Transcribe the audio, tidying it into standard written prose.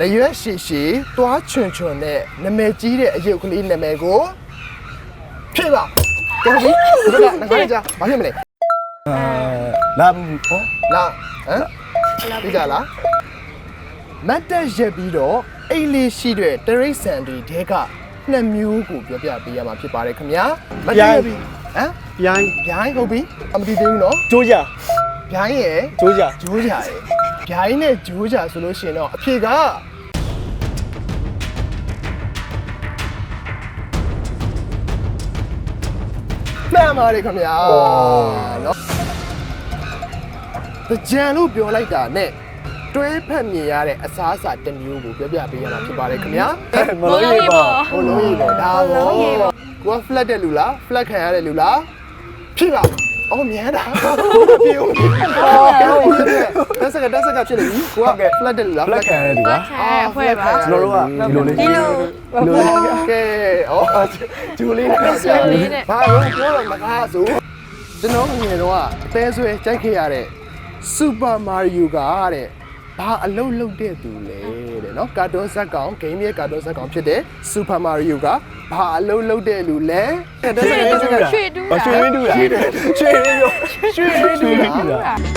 နရွက်ရှည်ရှည်သွားချွန်ချွန်နဲ့နာမည်ကြီးတဲ့အရုပ်ကလေးနာမည်ကိုဖြည့်ပါတော်ပြီဒီကငါကြဘာဖြစ်မလဲလာဟောလာဟမ်ဒီကြလားမတ်တက်ရက်ပြီးတော့အိတ်လေးရှိတဲ့တရိတ်ဆန်တွေတဲကနှစ်မျိုးကိုပြောပြပေးရမှာဖြစ်ပါတယ်ခင်ဗျာမတ်တက်ရက်ပြီးဟမ်ပြိုင်းဟုတ်ပြီအမတီသေးဘူးနော်ကျိုးကြပြိုင်းရယ်ကျိုးကြရယ်ပြိုင်းနဲ့ဂျိုးကြဆိုလို့ရှိရင်တော့အဖြေကမှန်ပါတယ်ခင်ဗျာနော်ကြံလို့ပြောလိုက်တာနဲ့တွဲဖက်မြင်ရတဲ့အစားအစာတစ်မျိုးကိုပြောပြပေးရမှာဖြစ်ပါတယ်ခင်ဗျာမလို့ရေပေါ့ဟိုလုံးရေပေါ့ဒါပေါ့ကိုက flat တဲ့လူလား flat ခံရတဲ့လူလားဖြည့်ပါအော်မြန်တာပြေဦးတက်စကဖြစ်နေပြီကိုက flat တဲ့လူလား flat ခံရတဲ့လူလားဖွဲ့ပါကျွန်တော်တို့ကဒီလိုလေးကဲအော်ဂျူလေးနဲ့ဘာလို့ပြောတော့မကားဆိုကျွန်တော်ငယ်တော့အသေးဆွဲကြိုက်ခဲ့ရတဲ့ Super Mario ကတဲ့ဘာအလုပ်လုပ်တဲ့သူလဲတဲ့နော်ကာတွန်းဇက်ကောင်ဂိမ်းရဲ့ကာတွန်းဇက်ကောင်ဖြစ်တဲ့ Super Mario ကဘာအလုပ်လုပ်တဲ့လူလဲရွှေတူးတာရွှေတူးတာ